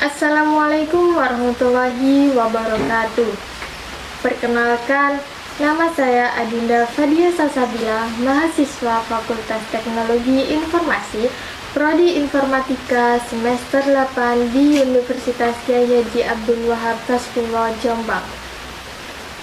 Assalamualaikum warahmatullahi wabarakatuh. Perkenalkan, nama saya Adinda Fadia Salsabila, mahasiswa Fakultas Teknologi Informasi, Prodi Informatika semester 8 di Universitas Kyai Haji Abdul Wahab Kaskulo, Jombang.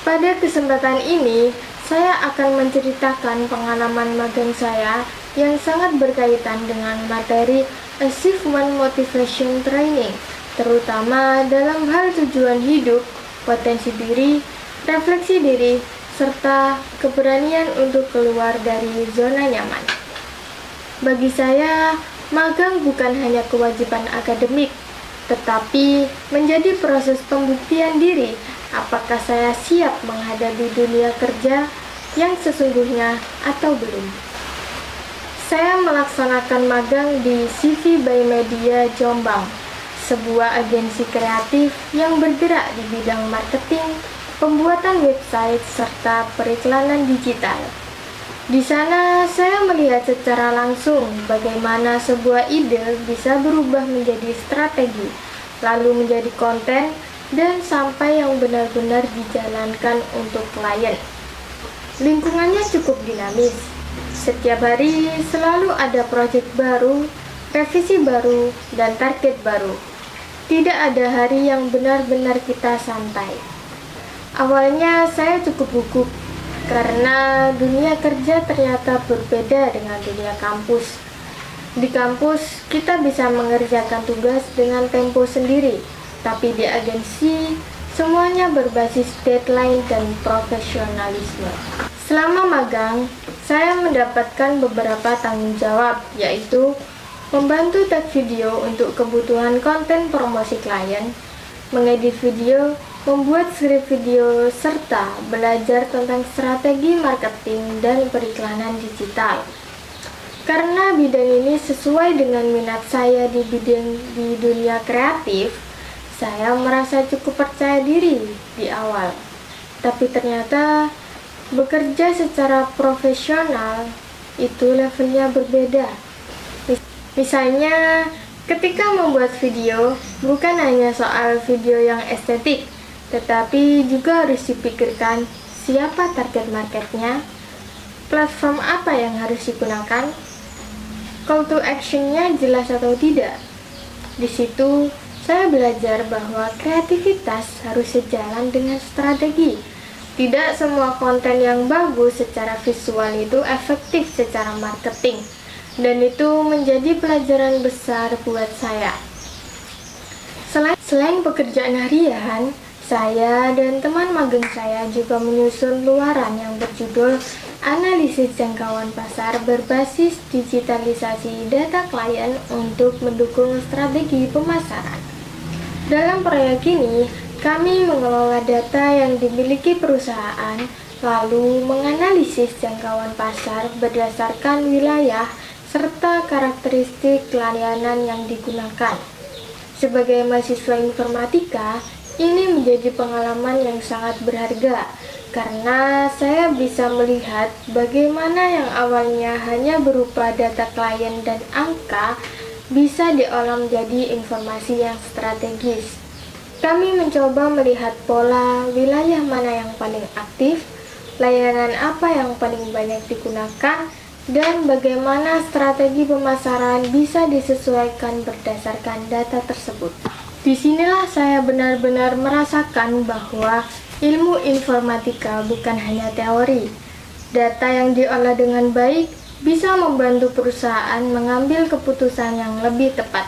Pada kesempatan ini, saya akan menceritakan pengalaman magang saya yang sangat berkaitan dengan materi Achievement Motivation Training, terutama dalam hal tujuan hidup, potensi diri, refleksi diri, serta keberanian untuk keluar dari zona nyaman. Bagi saya, magang bukan hanya kewajiban akademik, tetapi menjadi proses pembuktian diri apakah saya siap menghadapi dunia kerja yang sesungguhnya atau belum. Saya melaksanakan magang di CV by Media Jombang, sebuah agensi kreatif yang bergerak di bidang marketing, pembuatan website, serta periklanan digital. Di sana, saya melihat secara langsung bagaimana sebuah ide bisa berubah menjadi strategi, lalu menjadi konten, dan sampai yang benar-benar dijalankan untuk klien. Lingkungannya cukup dinamis. Setiap hari selalu ada proyek baru, revisi baru, dan target baru. Tidak ada hari yang benar-benar kita santai. Awalnya saya cukup gugup karena dunia kerja ternyata berbeda dengan dunia kampus. Di kampus kita bisa mengerjakan tugas dengan tempo sendiri, tapi di agensi semuanya berbasis deadline dan profesionalisme. Selama magang, saya mendapatkan beberapa tanggung jawab, yaitu membantu tag video untuk kebutuhan konten promosi klien, mengedit video, membuat skrip video, serta belajar tentang strategi marketing dan periklanan digital. Karena bidang ini sesuai dengan minat saya di dunia kreatif, saya merasa cukup percaya diri di awal. Tapi ternyata bekerja secara profesional itu levelnya berbeda. Misalnya, ketika membuat video, bukan hanya soal video yang estetik, tetapi juga harus dipikirkan siapa target marketnya, platform apa yang harus digunakan, call to action-nya jelas atau tidak. Di situ, saya belajar bahwa kreativitas harus sejalan dengan strategi. Tidak semua konten yang bagus secara visual itu efektif secara marketing. Dan itu menjadi pelajaran besar buat saya. Selain pekerjaan harian, saya dan teman magang saya juga menyusun luaran yang berjudul Analisis Jangkauan Pasar berbasis digitalisasi data klien untuk mendukung strategi pemasaran. Dalam proyek ini, kami mengelola data yang dimiliki perusahaan, lalu menganalisis jangkauan pasar berdasarkan wilayah serta karakteristik layanan yang digunakan. Sebagai mahasiswa informatika, ini menjadi pengalaman yang sangat berharga karena saya bisa melihat bagaimana yang awalnya hanya berupa data klien dan angka bisa diolah menjadi informasi yang strategis. Kami mencoba melihat pola wilayah mana yang paling aktif, layanan apa yang paling banyak digunakan, dan bagaimana strategi pemasaran bisa disesuaikan berdasarkan data tersebut. Disinilah saya benar-benar merasakan bahwa ilmu informatika bukan hanya teori. Data yang diolah dengan baik bisa membantu perusahaan mengambil keputusan yang lebih tepat.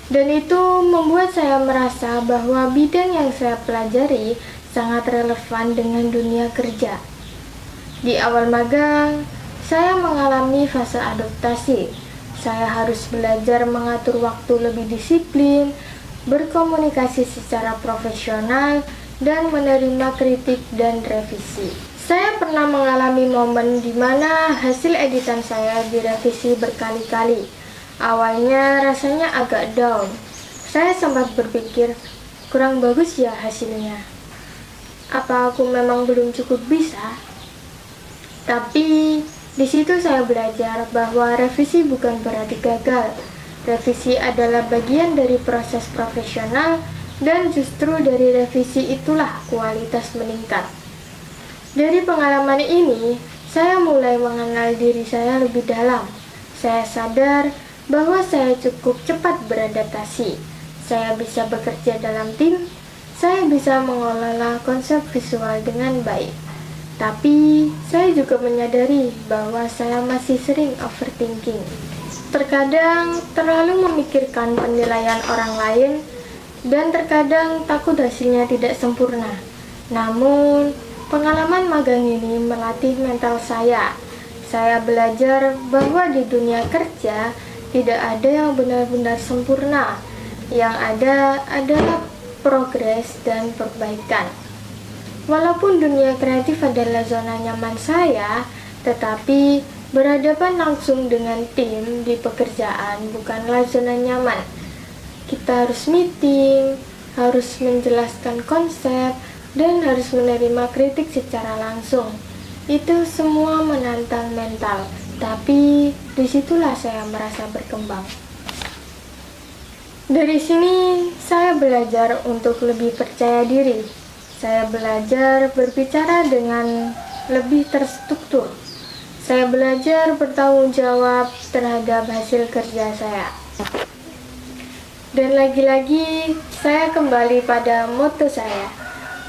Dan itu membuat saya merasa bahwa bidang yang saya pelajari sangat relevan dengan dunia kerja. Di awal magang, saya mengalami fase adaptasi. Saya harus belajar mengatur waktu lebih disiplin, berkomunikasi secara profesional, dan menerima kritik dan revisi. Saya pernah mengalami momen di mana hasil editan saya direvisi berkali-kali. Awalnya rasanya agak down. Saya sempat berpikir, kurang bagus ya hasilnya. Apa aku memang belum cukup bisa? Tapi di situ saya belajar bahwa revisi bukan berarti gagal. Revisi adalah bagian dari proses profesional, dan justru dari revisi itulah kualitas meningkat. Dari pengalaman ini, saya mulai mengenal diri saya lebih dalam. Saya sadar bahwa saya cukup cepat beradaptasi. Saya bisa bekerja dalam tim, saya bisa mengelola konsep visual dengan baik. Tapi, saya juga menyadari bahwa saya masih sering overthinking. Terkadang terlalu memikirkan penilaian orang lain, dan terkadang takut hasilnya tidak sempurna. Namun, pengalaman magang ini melatih mental saya. Saya belajar bahwa di dunia kerja tidak ada yang benar-benar sempurna. Yang ada adalah progres dan perbaikan. Walaupun dunia kreatif adalah zona nyaman saya, tetapi berhadapan langsung dengan tim di pekerjaan bukanlah zona nyaman. Kita harus meeting, harus menjelaskan konsep, dan harus menerima kritik secara langsung. Itu semua menantang mental, tapi disitulah saya merasa berkembang. Dari sini, saya belajar untuk lebih percaya diri. Saya belajar berbicara dengan lebih terstruktur. Saya belajar bertanggung jawab terhadap hasil kerja saya. Dan lagi-lagi, saya kembali pada motto saya.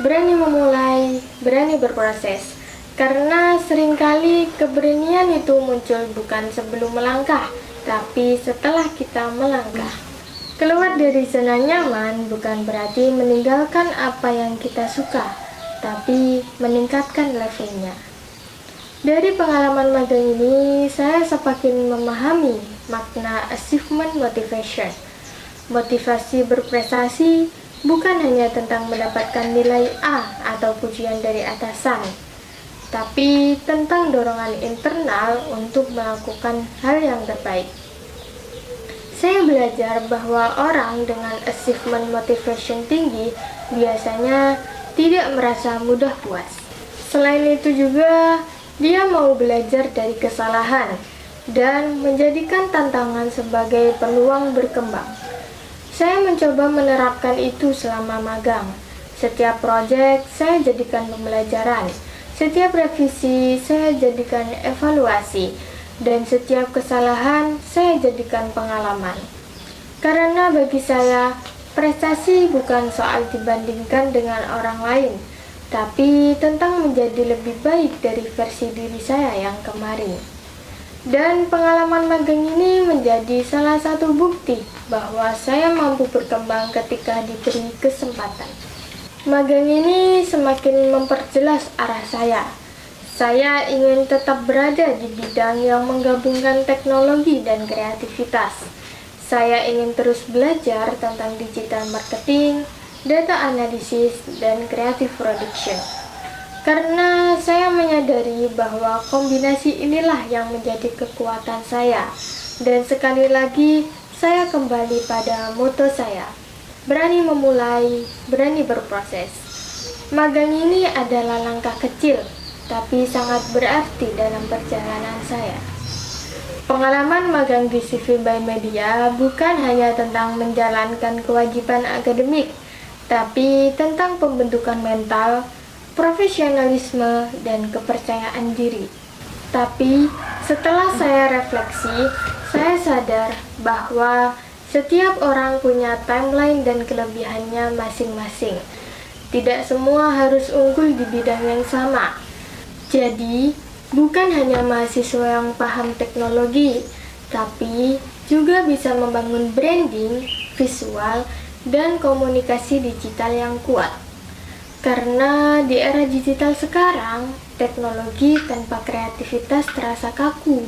Berani memulai, berani berproses. Karena seringkali keberanian itu muncul bukan sebelum melangkah, tapi setelah kita melangkah. Keluar dari zona nyaman bukan berarti meninggalkan apa yang kita suka, tapi meningkatkan levelnya. Dari pengalaman magang ini, saya semakin memahami makna achievement motivation. Motivasi berprestasi bukan hanya tentang mendapatkan nilai A atau pujian dari atasan, tapi tentang dorongan internal untuk melakukan hal yang terbaik. Saya belajar bahwa orang dengan achievement motivation tinggi biasanya tidak merasa mudah puas. Selain itu juga, dia mau belajar dari kesalahan dan menjadikan tantangan sebagai peluang berkembang. Saya mencoba menerapkan itu selama magang. Setiap proyek saya jadikan pembelajaran, setiap revisi saya jadikan evaluasi, dan setiap kesalahan saya jadikan pengalaman. Karena bagi saya, prestasi bukan soal dibandingkan dengan orang lain, tapi tentang menjadi lebih baik dari versi diri saya yang kemarin. Dan pengalaman magang ini menjadi salah satu bukti bahwa saya mampu berkembang ketika diberi kesempatan. Magang ini semakin memperjelas arah saya. Saya ingin tetap berada di bidang yang menggabungkan teknologi dan kreativitas. Saya ingin terus belajar tentang digital marketing, data analisis, dan creative production. Karena saya menyadari bahwa kombinasi inilah yang menjadi kekuatan saya. Dan sekali lagi, saya kembali pada motto saya. Berani memulai, berani berproses. Magang ini adalah langkah kecil, tapi sangat berarti dalam perjalanan saya. Pengalaman magang di CV by Media bukan hanya tentang menjalankan kewajiban akademik, tapi tentang pembentukan mental, profesionalisme, dan kepercayaan diri. Tapi setelah saya refleksi, saya sadar bahwa setiap orang punya timeline dan kelebihannya masing-masing. Tidak semua harus unggul di bidang yang sama. Jadi, bukan hanya mahasiswa yang paham teknologi, tapi juga bisa membangun branding, visual, dan komunikasi digital yang kuat. Karena di era digital sekarang, teknologi tanpa kreativitas terasa kaku,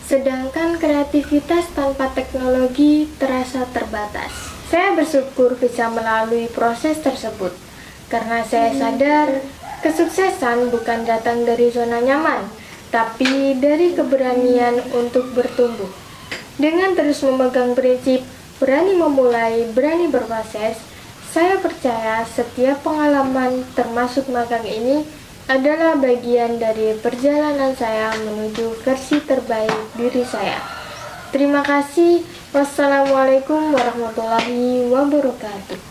sedangkan kreativitas tanpa teknologi terasa terbatas. Saya bersyukur bisa melalui proses tersebut, karena saya sadar kesuksesan bukan datang dari zona nyaman, tapi dari keberanian untuk bertumbuh. Dengan terus memegang prinsip berani memulai, berani berproses, saya percaya setiap pengalaman termasuk magang ini adalah bagian dari perjalanan saya menuju versi terbaik diri saya. Terima kasih. Wassalamualaikum warahmatullahi wabarakatuh.